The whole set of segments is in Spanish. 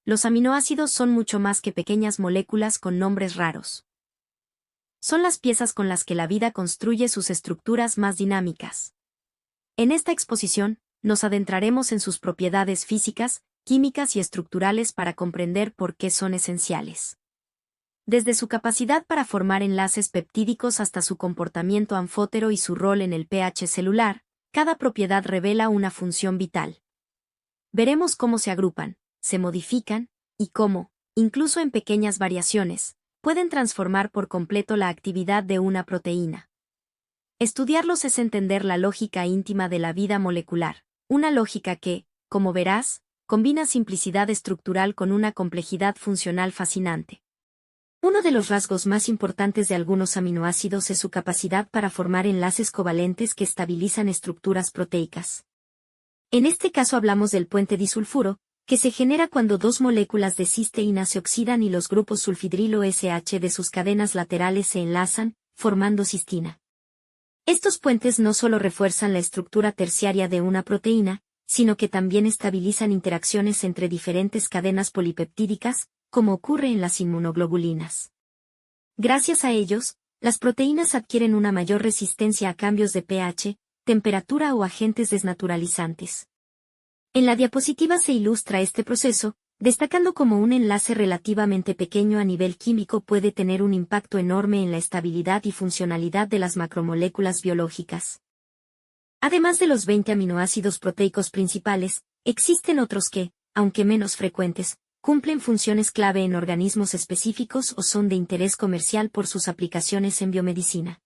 los aminoácidos son mucho más que pequeñas moléculas con nombres raros. Son las piezas con las que la vida construye sus estructuras más dinámicas. En esta exposición, nos adentraremos en sus propiedades físicas, químicas y estructurales para comprender por qué son esenciales. Desde su capacidad para formar enlaces peptídicos hasta su comportamiento anfótero y su rol en el pH celular, cada propiedad revela una función vital. Veremos cómo se agrupan, se modifican, y cómo, incluso en pequeñas variaciones, pueden transformar por completo la actividad de una proteína. Estudiarlos es entender la lógica íntima de la vida molecular, una lógica que, como verás, combina simplicidad estructural con una complejidad funcional fascinante. Uno de los rasgos más importantes de algunos aminoácidos es su capacidad para formar enlaces covalentes que estabilizan estructuras proteicas. En este caso hablamos del puente disulfuro, que se genera cuando dos moléculas de cisteína se oxidan y los grupos sulfidrilo-SH de sus cadenas laterales se enlazan, formando cistina. Estos puentes no solo refuerzan la estructura terciaria de una proteína, sino que también estabilizan interacciones entre diferentes cadenas polipeptídicas, como ocurre en las inmunoglobulinas. Gracias a ellos, las proteínas adquieren una mayor resistencia a cambios de pH, temperatura o agentes desnaturalizantes. En la diapositiva se ilustra este proceso, destacando cómo un enlace relativamente pequeño a nivel químico puede tener un impacto enorme en la estabilidad y funcionalidad de las macromoléculas biológicas. Además de los 20 aminoácidos proteicos principales, existen otros que, aunque menos frecuentes, cumplen funciones clave en organismos específicos o son de interés comercial por sus aplicaciones en biomedicina.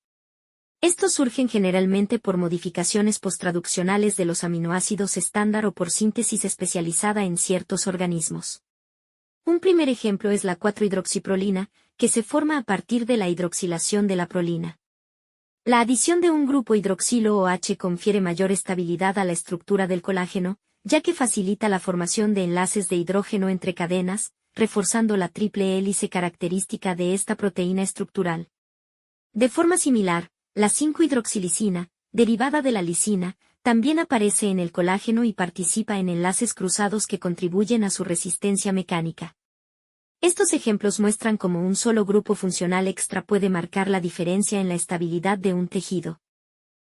Estos surgen generalmente por modificaciones posttraduccionales de los aminoácidos estándar o por síntesis especializada en ciertos organismos. Un primer ejemplo es la 4-hidroxiprolina, que se forma a partir de la hidroxilación de la prolina. La adición de un grupo hidroxilo OH confiere mayor estabilidad a la estructura del colágeno, ya que facilita la formación de enlaces de hidrógeno entre cadenas, reforzando la triple hélice característica de esta proteína estructural. De forma similar, la 5-hidroxilisina, derivada de la lisina, también aparece en el colágeno y participa en enlaces cruzados que contribuyen a su resistencia mecánica. Estos ejemplos muestran cómo un solo grupo funcional extra puede marcar la diferencia en la estabilidad de un tejido.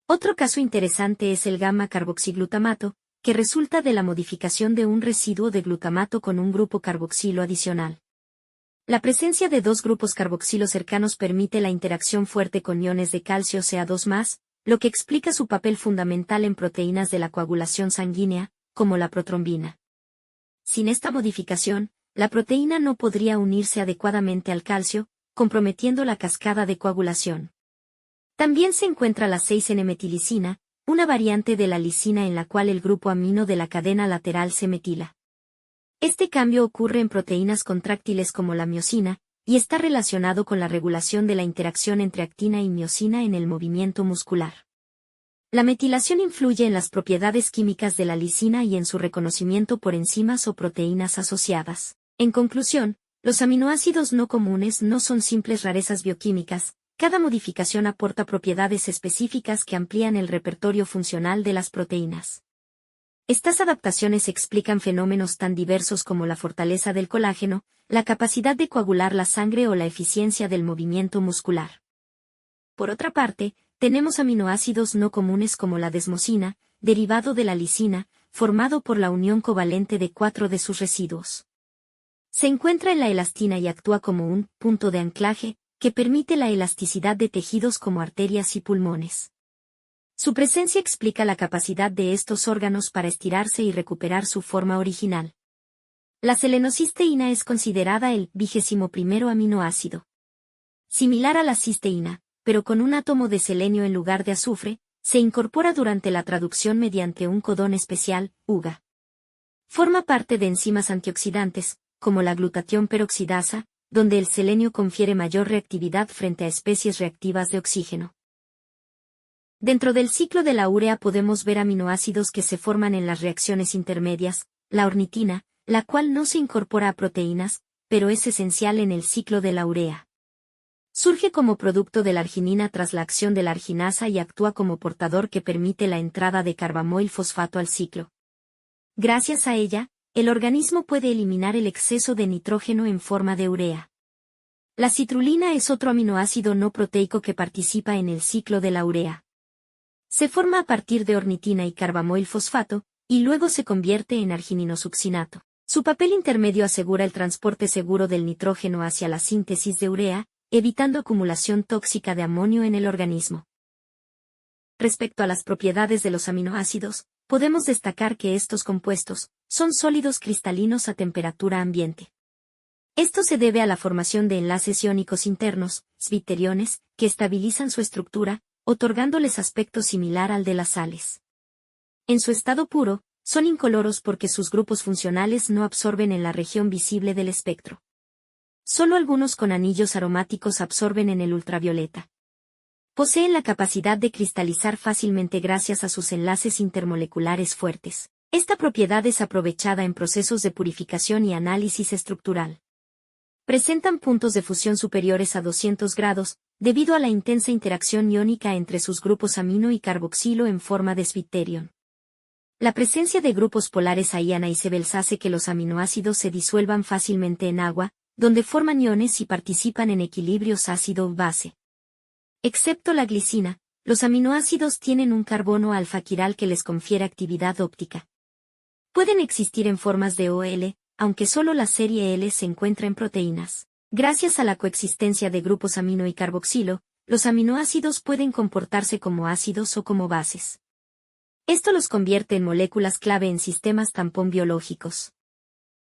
Otro caso interesante es el gamma-carboxiglutamato, que resulta de la modificación de un residuo de glutamato con un grupo carboxilo adicional. La presencia de dos grupos carboxilo cercanos permite la interacción fuerte con iones de calcio Ca2+, lo que explica su papel fundamental en proteínas de la coagulación sanguínea, como la protrombina. Sin esta modificación, la proteína no podría unirse adecuadamente al calcio, comprometiendo la cascada de coagulación. También se encuentra la 6N-metilicina, una variante de la lisina en la cual el grupo amino de la cadena lateral se metila. Este cambio ocurre en proteínas contráctiles como la miosina, y está relacionado con la regulación de la interacción entre actina y miosina en el movimiento muscular. La metilación influye en las propiedades químicas de la lisina y en su reconocimiento por enzimas o proteínas asociadas. En conclusión, los aminoácidos no comunes no son simples rarezas bioquímicas, cada modificación aporta propiedades específicas que amplían el repertorio funcional de las proteínas. Estas adaptaciones explican fenómenos tan diversos como la fortaleza del colágeno, la capacidad de coagular la sangre o la eficiencia del movimiento muscular. Por otra parte, tenemos aminoácidos no comunes como la desmosina, derivado de la lisina, formado por la unión covalente de 4 de sus residuos. Se encuentra en la elastina y actúa como un punto de anclaje, que permite la elasticidad de tejidos como arterias y pulmones. Su presencia explica la capacidad de estos órganos para estirarse y recuperar su forma original. La selenocisteína es considerada el 21º aminoácido. Similar a la cisteína, pero con un átomo de selenio en lugar de azufre, se incorpora durante la traducción mediante un codón especial, UGA. Forma parte de enzimas antioxidantes, como la glutatión peroxidasa, donde el selenio confiere mayor reactividad frente a especies reactivas de oxígeno. Dentro del ciclo de la urea podemos ver aminoácidos que se forman en las reacciones intermedias, la ornitina, la cual no se incorpora a proteínas, pero es esencial en el ciclo de la urea. Surge como producto de la arginina tras la acción de la arginasa y actúa como portador que permite la entrada de carbamoil fosfato al ciclo. Gracias a ella, el organismo puede eliminar el exceso de nitrógeno en forma de urea. La citrulina es otro aminoácido no proteico que participa en el ciclo de la urea. Se forma a partir de ornitina y carbamoil fosfato, y luego se convierte en argininosuccinato. Su papel intermedio asegura el transporte seguro del nitrógeno hacia la síntesis de urea, evitando acumulación tóxica de amonio en el organismo. Respecto a las propiedades de los aminoácidos, podemos destacar que estos compuestos son sólidos cristalinos a temperatura ambiente. Esto se debe a la formación de enlaces iónicos internos, zwitteriones, que estabilizan su estructura, otorgándoles aspecto similar al de las sales. En su estado puro, son incoloros porque sus grupos funcionales no absorben en la región visible del espectro. Solo algunos con anillos aromáticos absorben en el ultravioleta. Poseen la capacidad de cristalizar fácilmente gracias a sus enlaces intermoleculares fuertes. Esta propiedad es aprovechada en procesos de purificación y análisis estructural. Presentan puntos de fusión superiores a 200 grados, debido a la intensa interacción iónica entre sus grupos amino y carboxilo en forma de zwitterion. La presencia de grupos polares AIANA y Sebels hace que los aminoácidos se disuelvan fácilmente en agua, donde forman iones y participan en equilibrios ácido-base. Excepto la glicina, los aminoácidos tienen un carbono alfa-quiral que les confiere actividad óptica. Pueden existir en formas de OL, aunque solo la serie L se encuentra en proteínas. Gracias a la coexistencia de grupos amino y carboxilo, los aminoácidos pueden comportarse como ácidos o como bases. Esto los convierte en moléculas clave en sistemas tampón biológicos.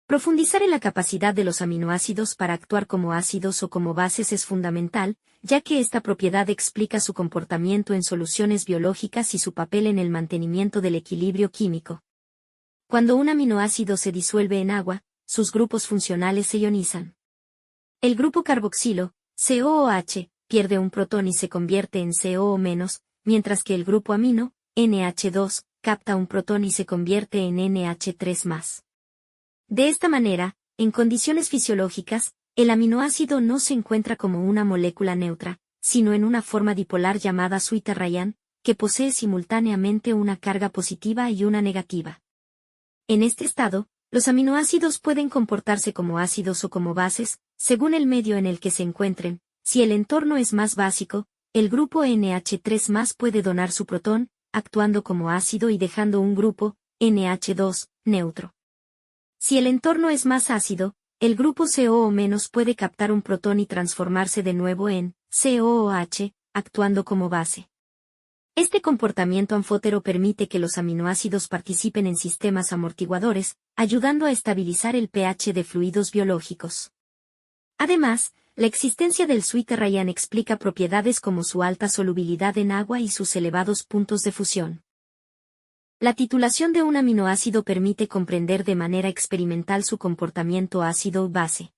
Profundizar en la capacidad de los aminoácidos para actuar como ácidos o como bases es fundamental, ya que esta propiedad explica su comportamiento en soluciones biológicas y su papel en el mantenimiento del equilibrio químico. Cuando un aminoácido se disuelve en agua, sus grupos funcionales se ionizan. El grupo carboxilo, COOH, pierde un protón y se convierte en COO-, mientras que el grupo amino, NH2, capta un protón y se convierte en NH3+. De esta manera, en condiciones fisiológicas, el aminoácido no se encuentra como una molécula neutra, sino en una forma dipolar llamada Zwitterreian, que posee simultáneamente una carga positiva y una negativa. En este estado, los aminoácidos pueden comportarse como ácidos o como bases, según el medio en el que se encuentren. Si el entorno es más básico, el grupo NH3+ puede donar su protón, actuando como ácido y dejando un grupo, NH2, neutro. Si el entorno es más ácido, el grupo COO- puede captar un protón y transformarse de nuevo en COOH, actuando como base. Este comportamiento anfótero permite que los aminoácidos participen en sistemas amortiguadores, ayudando a estabilizar el pH de fluidos biológicos. Además, la existencia del Zwitterreian explica propiedades como su alta solubilidad en agua y sus elevados puntos de fusión. La titulación de un aminoácido permite comprender de manera experimental su comportamiento ácido-base.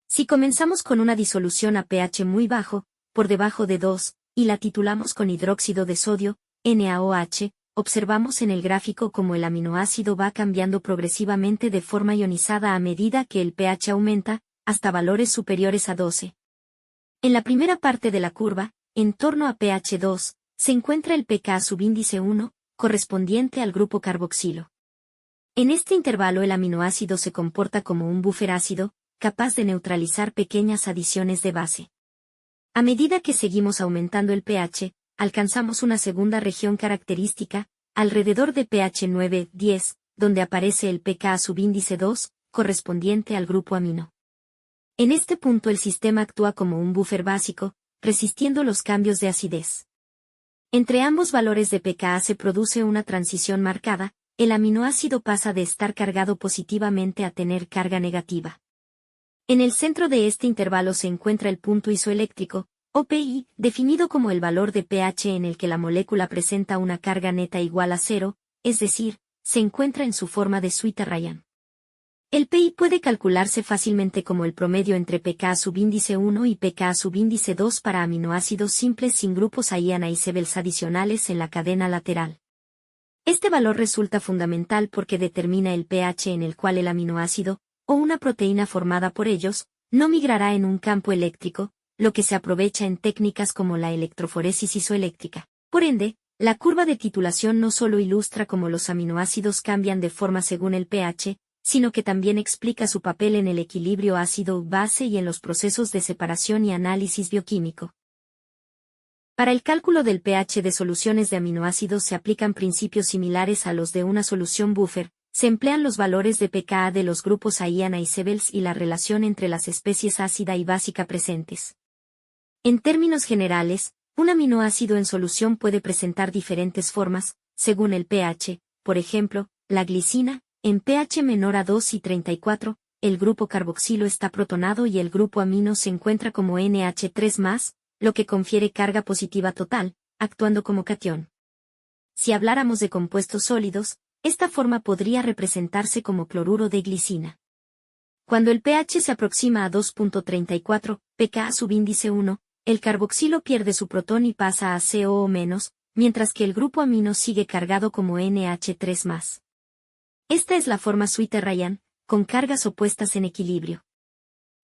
Si comenzamos con una disolución a pH muy bajo, por debajo de 2, y la titulamos con hidróxido de sodio, NaOH, observamos en el gráfico cómo el aminoácido va cambiando progresivamente de forma ionizada a medida que el pH aumenta, hasta valores superiores a 12. En la primera parte de la curva, en torno a pH 2, se encuentra el pK subíndice 1, correspondiente al grupo carboxilo. En este intervalo el aminoácido se comporta como un buffer ácido, capaz de neutralizar pequeñas adiciones de base. A medida que seguimos aumentando el pH, alcanzamos una segunda región característica, alrededor de pH 9-10, donde aparece el pK subíndice 2, correspondiente al grupo amino. En este punto el sistema actúa como un buffer básico, resistiendo los cambios de acidez. Entre ambos valores de pKa se produce una transición marcada, el aminoácido pasa de estar cargado positivamente a tener carga negativa. En el centro de este intervalo se encuentra el punto isoeléctrico, OPI, definido como el valor de pH en el que la molécula presenta una carga neta igual a 0, es decir, se encuentra en su forma de Zwitterreian. El PI puede calcularse fácilmente como el promedio entre pKa subíndice 1 y pKa subíndice 2 para aminoácidos simples sin grupos AIANA y Sebels adicionales en la cadena lateral. Este valor resulta fundamental porque determina el pH en el cual el aminoácido, o una proteína formada por ellos, no migrará en un campo eléctrico, lo que se aprovecha en técnicas como la electroforesis isoeléctrica. Por ende, la curva de titulación no solo ilustra cómo los aminoácidos cambian de forma según el pH, sino que también explica su papel en el equilibrio ácido-base y en los procesos de separación y análisis bioquímico. Para el cálculo del pH de soluciones de aminoácidos se aplican principios similares a los de una solución buffer. Se emplean los valores de pKa de los grupos Iana y Sebels y la relación entre las especies ácida y básica presentes. En términos generales, un aminoácido en solución puede presentar diferentes formas, según el pH. Por ejemplo, la glicina, en pH menor a 2 y 34, el grupo carboxilo está protonado y el grupo amino se encuentra como NH3+, lo que confiere carga positiva total, actuando como catión. Si habláramos de compuestos sólidos, esta forma podría representarse como cloruro de glicina. Cuando el pH se aproxima a 2.34, pKa subíndice 1, el carboxilo pierde su protón y pasa a COO-, mientras que el grupo amino sigue cargado como NH3+. Esta es la forma Sweeter-Ryan, con cargas opuestas en equilibrio.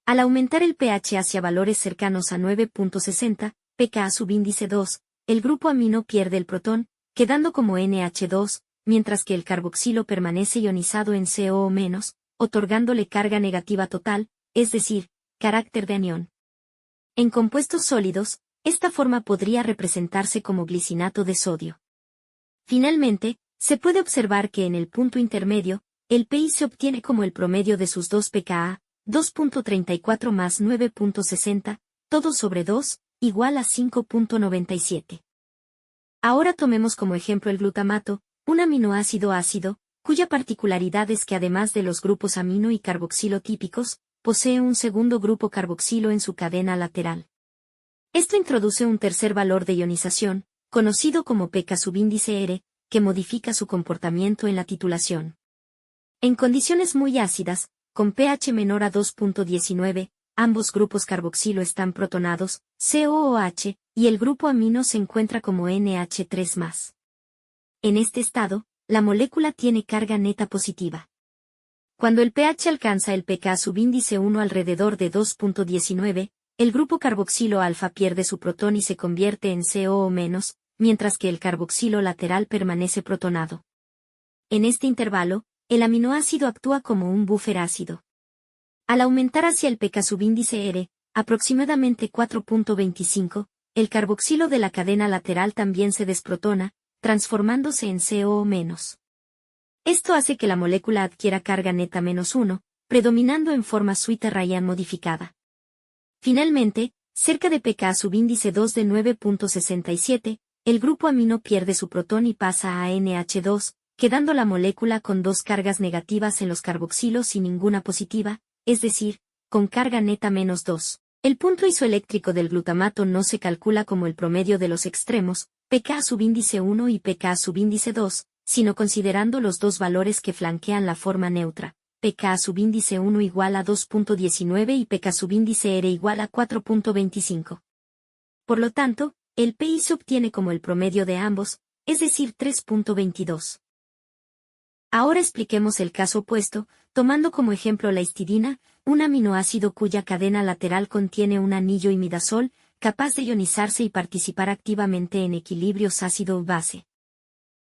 Al aumentar el pH hacia valores cercanos a 9.60, pKa subíndice 2, el grupo amino pierde el protón, quedando como NH2, mientras que el carboxilo permanece ionizado en COO-, otorgándole carga negativa total, es decir, carácter de anión. En compuestos sólidos, esta forma podría representarse como glicinato de sodio. Finalmente, se puede observar que en el punto intermedio, el pI se obtiene como el promedio de sus dos pKa, 2.34 más 9.60, todo sobre 2, igual a 5.97. Ahora tomemos como ejemplo el glutamato, un aminoácido ácido, cuya particularidad es que además de los grupos amino y carboxilo típicos, posee un segundo grupo carboxilo en su cadena lateral. Esto introduce un tercer valor de ionización, conocido como pK subíndice R, que modifica su comportamiento en la titulación. En condiciones muy ácidas, con pH menor a 2.19, ambos grupos carboxilo están protonados, COOH, y el grupo amino se encuentra como NH3+. En este estado, la molécula tiene carga neta positiva. Cuando el pH alcanza el pK subíndice 1 alrededor de 2.19, el grupo carboxilo alfa pierde su protón y se convierte en COO-, mientras que el carboxilo lateral permanece protonado. En este intervalo, el aminoácido actúa como un buffer ácido. Al aumentar hacia el pK subíndice R, aproximadamente 4.25, el carboxilo de la cadena lateral también se desprotona, transformándose en COO-. Esto hace que la molécula adquiera carga neta -1, predominando en forma Sweeter-Ryan modificada. Finalmente, cerca de pK subíndice 2 de 9.67, el grupo amino pierde su protón y pasa a NH2, quedando la molécula con dos cargas negativas en los carboxilos y ninguna positiva, es decir, con carga neta -2. El punto isoeléctrico del glutamato no se calcula como el promedio de los extremos, pK subíndice 1 y pK subíndice 2, sino considerando los dos valores que flanquean la forma neutra, pK subíndice 1 igual a 2.19 y pK subíndice R igual a 4.25. Por lo tanto, el pI se obtiene como el promedio de ambos, es decir 3.22. Ahora expliquemos el caso opuesto, tomando como ejemplo la histidina, un aminoácido cuya cadena lateral contiene un anillo imidazol, capaz de ionizarse y participar activamente en equilibrios ácido-base.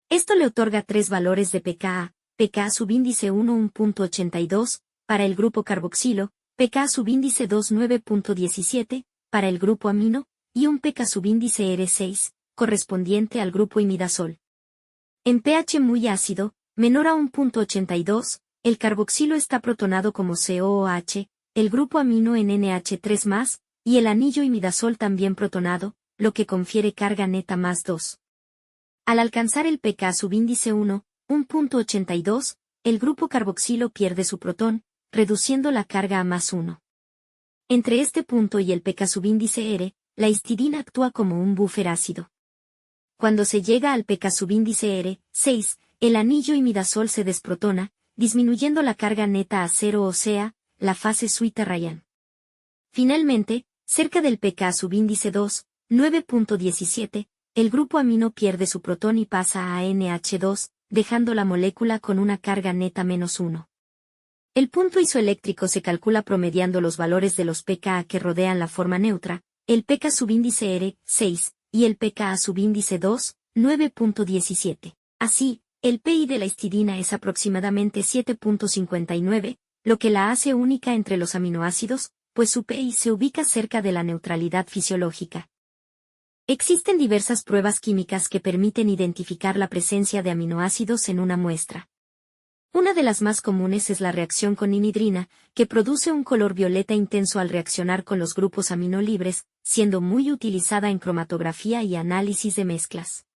Esto le otorga tres valores de pKa, pK subíndice 1 1.82, para el grupo carboxilo, pK subíndice 2 9.17, para el grupo amino, y un pK subíndice R6, correspondiente al grupo imidazol. En pH muy ácido, menor a 1.82, el carboxilo está protonado como COOH, el grupo amino en NH3+, y el anillo imidazol también protonado, lo que confiere carga neta +2. Al alcanzar el pK subíndice 1, 1.82, el grupo carboxilo pierde su protón, reduciendo la carga a +1. Entre este punto y el pK subíndice R, la histidina actúa como un buffer ácido. Cuando se llega al pK subíndice R, 6, el anillo imidazol se desprotona, disminuyendo la carga neta a 0, o sea, la fase Sweeter-Ryan. Finalmente, cerca del pK subíndice 2, 9.17, el grupo amino pierde su protón y pasa a NH2, dejando la molécula con una carga neta -1. El punto isoeléctrico se calcula promediando los valores de los pKa que rodean la forma neutra, el pK subíndice R, 6, y el pKa subíndice 2, 9.17. Así, El PI de la histidina es aproximadamente 7.59, lo que la hace única entre los aminoácidos, pues su PI se ubica cerca de la neutralidad fisiológica. Existen diversas pruebas químicas que permiten identificar la presencia de aminoácidos en una muestra. Una de las más comunes es la reacción con ninhidrina, que produce un color violeta intenso al reaccionar con los grupos amino libres, siendo muy utilizada en cromatografía y análisis de mezclas.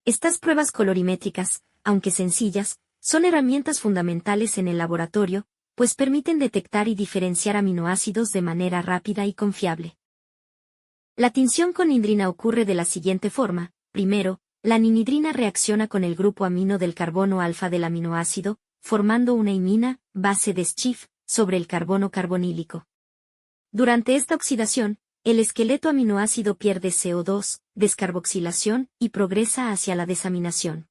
Estas pruebas colorimétricas, aunque sencillas, son herramientas fundamentales en el laboratorio, pues permiten detectar y diferenciar aminoácidos de manera rápida y confiable. La tinción con ninhidrina ocurre de la siguiente forma: primero, la ninhidrina reacciona con el grupo amino del carbono alfa del aminoácido, formando una imina, base de Schiff, sobre el carbono carbonílico. Durante esta oxidación, el esqueleto aminoácido pierde CO2, descarboxilación, y progresa hacia la desaminación.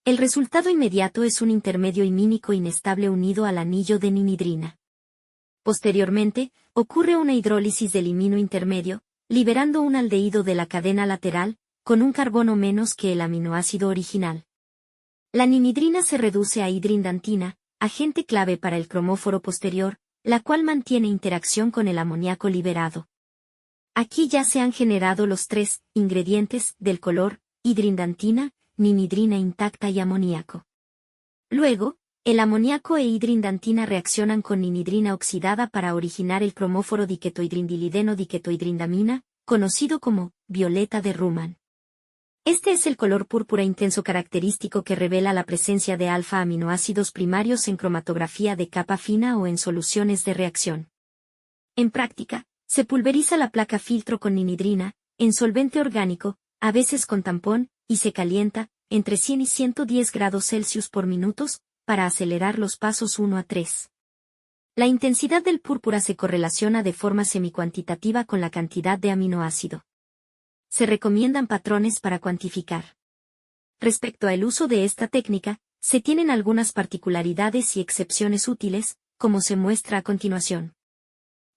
El resultado inmediato es un intermedio imínico inestable unido al anillo de ninhidrina. Posteriormente, ocurre una hidrólisis del imino intermedio, liberando un aldehído de la cadena lateral, con un carbono menos que el aminoácido original. La ninhidrina se reduce a hidrindantina, agente clave para el cromóforo posterior, la cual mantiene interacción con el amoníaco liberado. Aquí ya se han generado los tres ingredientes del color: hidrindantina, ninhidrina intacta y amoníaco. Luego, el amoníaco e hidrindantina reaccionan con ninhidrina oxidada para originar el cromóforo diquetohidrindilideno-diquetohidrindamina, conocido como violeta de Raman. Este es el color púrpura intenso característico que revela la presencia de alfa-aminoácidos primarios en cromatografía de capa fina o en soluciones de reacción. En práctica, se pulveriza la placa filtro con ninhidrina, en solvente orgánico, a veces con tampón, y se calienta, entre 100 y 110 grados Celsius por minutos, para acelerar los pasos 1 a 3. La intensidad del púrpura se correlaciona de forma semicuantitativa con la cantidad de aminoácido. Se recomiendan patrones para cuantificar. Respecto al uso de esta técnica, se tienen algunas particularidades y excepciones útiles, como se muestra a continuación.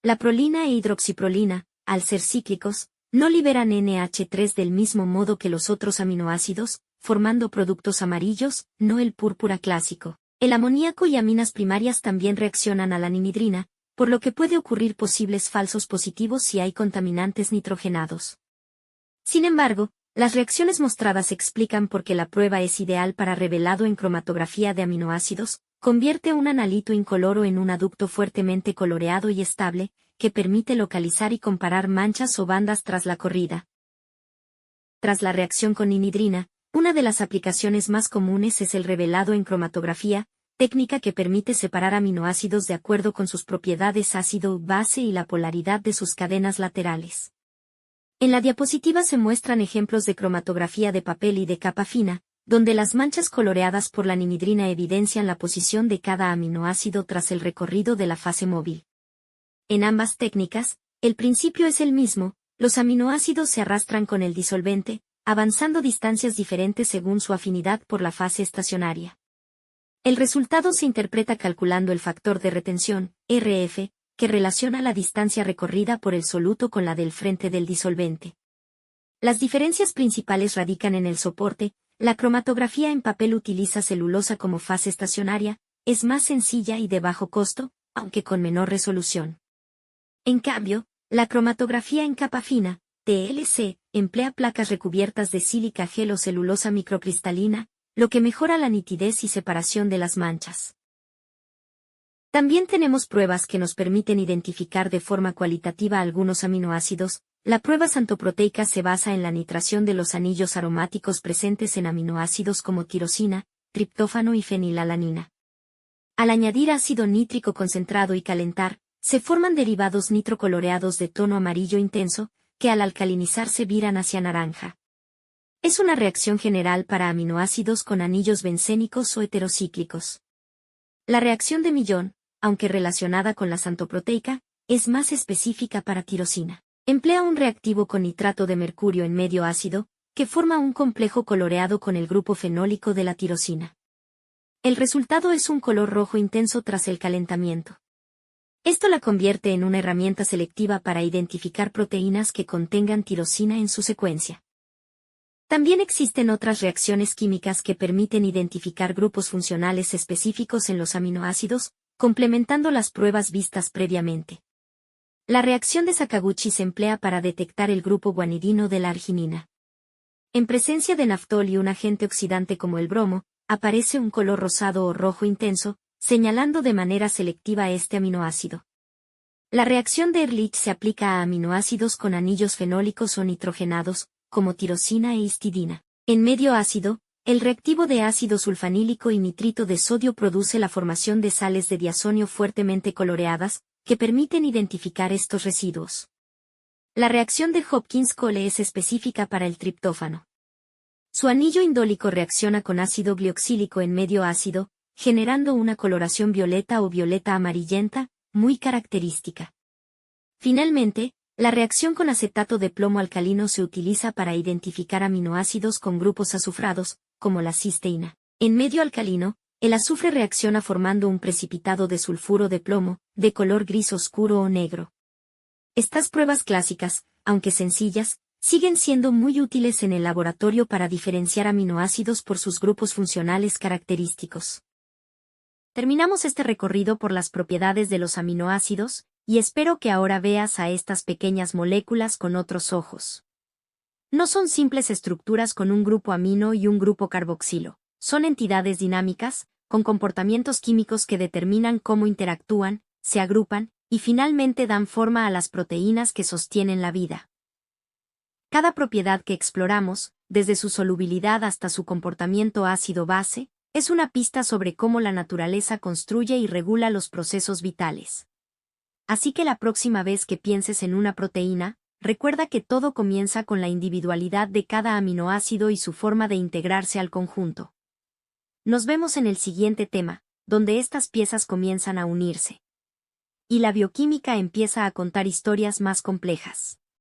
La prolina e hidroxiprolina, al ser cíclicos, no liberan NH3 del mismo modo que los otros aminoácidos, formando productos amarillos, no el púrpura clásico. El amoníaco y aminas primarias también reaccionan a la ninhidrina, por lo que puede ocurrir posibles falsos positivos si hay contaminantes nitrogenados. Sin embargo, las reacciones mostradas explican por qué la prueba es ideal para revelado en cromatografía de aminoácidos. Convierte un analito incoloro en un aducto fuertemente coloreado y estable, que permite localizar y comparar manchas o bandas tras la corrida. Tras la reacción con ninhidrina, una de las aplicaciones más comunes es el revelado en cromatografía, técnica que permite separar aminoácidos de acuerdo con sus propiedades ácido-base y la polaridad de sus cadenas laterales. En la diapositiva se muestran ejemplos de cromatografía de papel y de capa fina, donde las manchas coloreadas por la ninhidrina evidencian la posición de cada aminoácido tras el recorrido de la fase móvil. En ambas técnicas, el principio es el mismo: los aminoácidos se arrastran con el disolvente, avanzando distancias diferentes según su afinidad por la fase estacionaria. El resultado se interpreta calculando el factor de retención, RF, que relaciona la distancia recorrida por el soluto con la del frente del disolvente. Las diferencias principales radican en el soporte. La cromatografía en papel utiliza celulosa como fase estacionaria, es más sencilla y de bajo costo, aunque con menor resolución. En cambio, la cromatografía en capa fina, TLC, emplea placas recubiertas de sílica gel o celulosa microcristalina, lo que mejora la nitidez y separación de las manchas. También tenemos pruebas que nos permiten identificar de forma cualitativa algunos aminoácidos. La prueba xantoproteica se basa en la nitración de los anillos aromáticos presentes en aminoácidos como tirosina, triptófano y fenilalanina. Al añadir ácido nítrico concentrado y calentar, se forman derivados nitrocoloreados de tono amarillo intenso, que al alcalinizarse viran hacia naranja. Es una reacción general para aminoácidos con anillos bencénicos o heterocíclicos. La reacción de Millón, aunque relacionada con la xantoproteica, es más específica para tirosina. Emplea un reactivo con nitrato de mercurio en medio ácido, que forma un complejo coloreado con el grupo fenólico de la tirosina. El resultado es un color rojo intenso tras el calentamiento. Esto la convierte en una herramienta selectiva para identificar proteínas que contengan tirosina en su secuencia. También existen otras reacciones químicas que permiten identificar grupos funcionales específicos en los aminoácidos, complementando las pruebas vistas previamente. La reacción de Sakaguchi se emplea para detectar el grupo guanidino de la arginina. En presencia de naftol y un agente oxidante como el bromo, aparece un color rosado o rojo intenso, señalando de manera selectiva este aminoácido. La reacción de Ehrlich se aplica a aminoácidos con anillos fenólicos o nitrogenados, como tirosina e histidina. En medio ácido, el reactivo de ácido sulfanílico y nitrito de sodio produce la formación de sales de diazonio fuertemente coloreadas, que permiten identificar estos residuos. La reacción de Hopkins-Cole es específica para el triptófano. Su anillo indólico reacciona con ácido glioxílico en medio ácido, generando una coloración violeta o violeta amarillenta, muy característica. Finalmente, la reacción con acetato de plomo alcalino se utiliza para identificar aminoácidos con grupos azufrados, como la cisteína. En medio alcalino, el azufre reacciona formando un precipitado de sulfuro de plomo, de color gris oscuro o negro. Estas pruebas clásicas, aunque sencillas, siguen siendo muy útiles en el laboratorio para diferenciar aminoácidos por sus grupos funcionales característicos. Terminamos este recorrido por las propiedades de los aminoácidos, y espero que ahora veas a estas pequeñas moléculas con otros ojos. No son simples estructuras con un grupo amino y un grupo carboxilo, son entidades dinámicas, con comportamientos químicos que determinan cómo interactúan, se agrupan, y finalmente dan forma a las proteínas que sostienen la vida. Cada propiedad que exploramos, desde su solubilidad hasta su comportamiento ácido-base, es una pista sobre cómo la naturaleza construye y regula los procesos vitales. Así que la próxima vez que pienses en una proteína, recuerda que todo comienza con la individualidad de cada aminoácido y su forma de integrarse al conjunto. Nos vemos en el siguiente tema, donde estas piezas comienzan a unirse. Y la bioquímica empieza a contar historias más complejas.